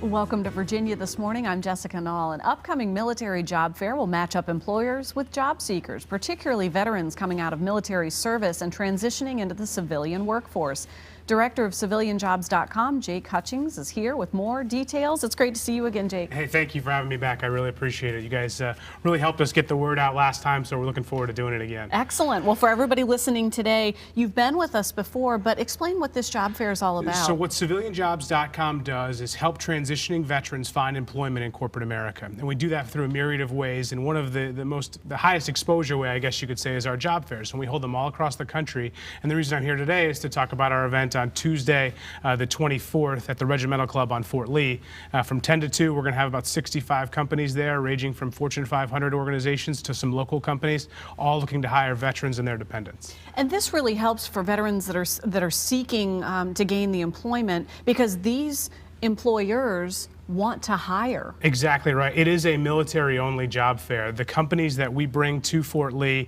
Welcome to Virginia This Morning. I'm Jessica Nall. An upcoming military job fair will match up employers with job seekers, particularly veterans coming out of military service and transitioning into the civilian workforce. Director of CivilianJobs.com, Jake Hutchings, is here with more details. It's great to see you again, Jake. Hey, thank you for having me back. I really appreciate it. You guys really helped us get the word out last time, so we're looking forward to doing it again. Excellent. Well, for everybody listening today, you've been with us before, but explain what this job fair is all about. So what CivilianJobs.com does is help transitioning veterans find employment in corporate America. And we do that through a myriad of ways. And one of the highest exposure way, I guess you could say, is our job fairs. And we hold them all across the country. And the reason I'm here today is to talk about our event on Tuesday, the 24th at the Regimental Club on Fort Lee. From 10 to 2, we're going to have about 65 companies there, ranging from Fortune 500 organizations to some local companies, all looking to hire veterans and their dependents. And this really helps for veterans that are seeking to gain the employment, because these employers want to hire. Exactly right. It is a military-only job fair. The companies that we bring to Fort Lee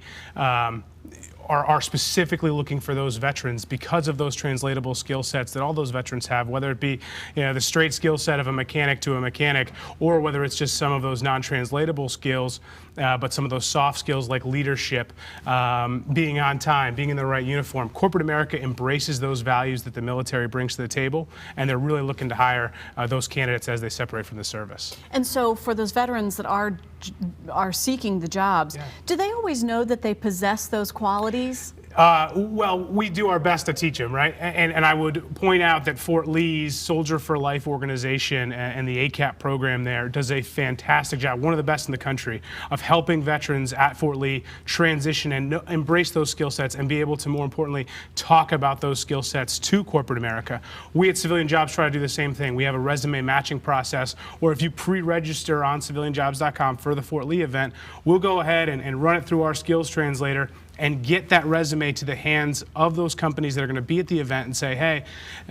are specifically looking for those veterans because of those translatable skill sets that all those veterans have, whether it be the straight skill set of a mechanic to a mechanic, or whether it's just some of those non-translatable skills, but some of those soft skills like leadership, being on time, being in the right uniform. Corporate America embraces those values that the military brings to the table, and they're really looking to hire those candidates as they separate from the service. And so for those veterans that are seeking the jobs, do they always know that they possess those qualities? Well, we do our best to teach them, right? And I would point out that Fort Lee's Soldier for Life organization and the ACAP program there does a fantastic job, one of the best in the country, of helping veterans at Fort Lee transition and embrace those skill sets and be able to, more importantly, talk about those skill sets to corporate America. We at Civilian Jobs try to do the same thing. We have a resume matching process where if you pre-register on CivilianJobs.com for the Fort Lee event, we'll go ahead and run it through our skills translator and get that resume to the hands of those companies that are going to be at the event and say, hey,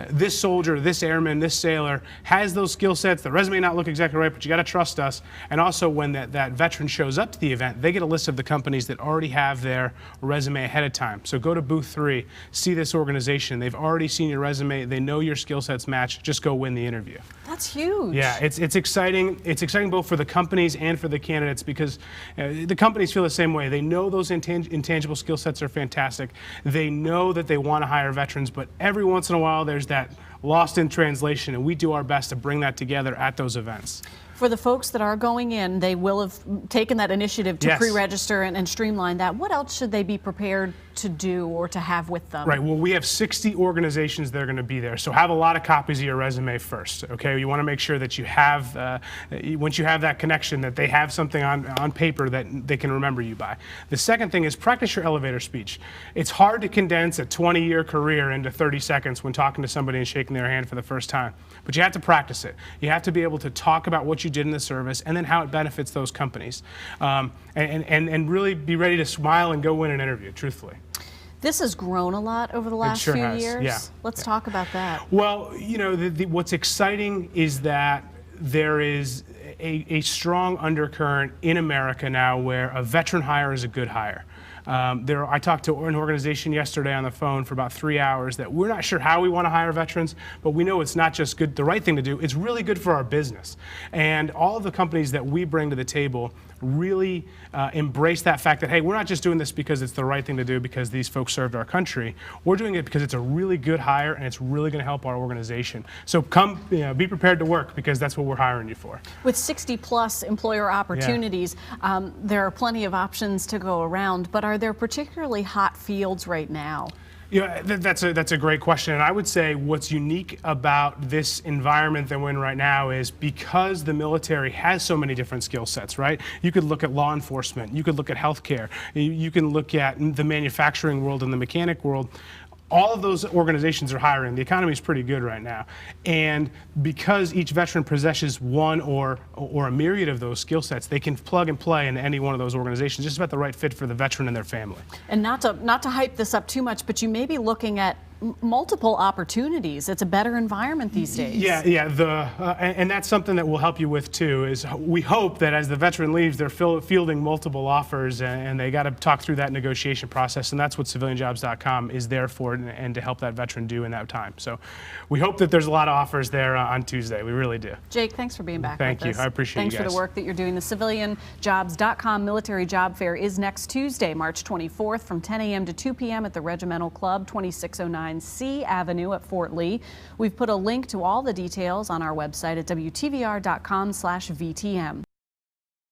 this soldier, this airman, this sailor has those skill sets. The resume may not look exactly right, but you got to trust us. And also when that veteran shows up to the event, they get a list of the companies that already have their resume ahead of time. So go to booth 3, see this organization. They've already seen your resume. They know your skill sets match. Just go win the interview. That's huge. Yeah, it's exciting. It's exciting both for the companies and for the candidates, because the companies feel the same way. They know those intangible skill sets are fantastic. They know that they want to hire veterans, but every once in a while there's that lost in translation, and we do our best to bring that together at those events. For the folks that are going in, they will have taken that initiative to Yes. pre-register and streamline that. What else should they be prepared to do or to have with them? Right, well, we have 60 organizations that are going to be there, so have a lot of copies of your resume first, okay? You want to make sure that you have, once you have that connection, that they have something on paper that they can remember you by. The second thing is practice your elevator speech. It's hard to condense a 20-year career into 30 seconds when talking to somebody and shaking their hand for the first time, but you have to practice it. You have to be able to talk about what you did in the service and then how it benefits those companies, and really be ready to smile and go win an interview, truthfully. This has grown a lot over the last few years. Yeah. Let's talk about that. Well, what's exciting is that there is a strong undercurrent in America now where a veteran hire is a good hire. I talked to an organization yesterday on the phone for about 3 hours that we're not sure how we want to hire veterans, but we know it's not just good, the right thing to do, it's really good for our business. And all of the companies that we bring to the table really embrace that fact that, hey, we're not just doing this because it's the right thing to do because these folks served our country. We're doing it because it's a really good hire and it's really going to help our organization. So come, be prepared to work, because that's what we're hiring you for. With 60+ employer opportunities, there are plenty of options to go around, but are there particularly hot fields right now? Yeah, that's a great question, and I would say what's unique about this environment that we're in right now is because the military has so many different skill sets, right? You could look at law enforcement, you could look at healthcare, you can look at the manufacturing world and the mechanic world. All of those organizations are hiring. The economy is pretty good right now. And because each veteran possesses one or a myriad of those skill sets, they can plug and play into any one of those organizations, just about the right fit for the veteran and their family. And not to hype this up too much, but you may be looking at multiple opportunities. It's a better environment these days. Yeah. And that's something that we'll help you with too. Is we hope that as the veteran leaves, they're fielding multiple offers, and they got to talk through that negotiation process. And that's what civilianjobs.com is there for, and to help that veteran do in that time. So we hope that there's a lot of offers there on Tuesday. We really do. Jake, thanks for being back. Thank with you. us. I appreciate Thanks you for guys. the work that you're doing. The civilianjobs.com Military Job Fair is next Tuesday, March 24th, from 10 a.m. to 2 p.m. at the Regimental Club, 2609 C Avenue at Fort Lee. We've put a link to all the details on our website at WTVR.com/VTM.